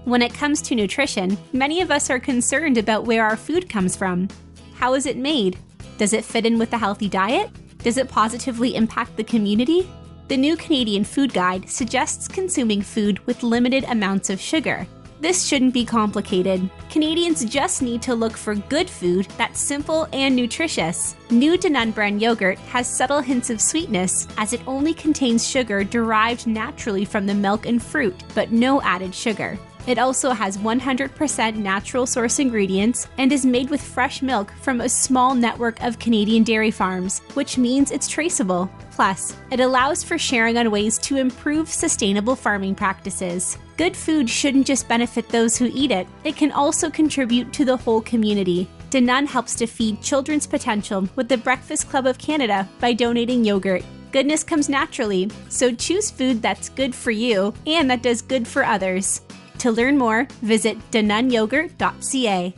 When it comes to nutrition, many of us are concerned about where our food comes from. How is it made? Does it fit in with a healthy diet? Does it positively impact the community? The new Canadian Food Guide suggests consuming food with limited amounts of sugar. This shouldn't be complicated. Canadians just need to look for good food that's simple and nutritious. New Danone brand yogurt has subtle hints of sweetness as it only contains sugar derived naturally from the milk and fruit, but no added sugar. It also has 100% natural source ingredients and is made with fresh milk from a small network of Canadian dairy farms, which means it's traceable. Plus, it allows for sharing on ways to improve sustainable farming practices. Good food shouldn't just benefit those who eat it, it can also contribute to the whole community. Danone helps to feed children's potential with the Breakfast Club of Canada by donating yogurt. Goodness comes naturally, so choose food that's good for you and that does good for others. To learn more, visit danoneyogurt.ca.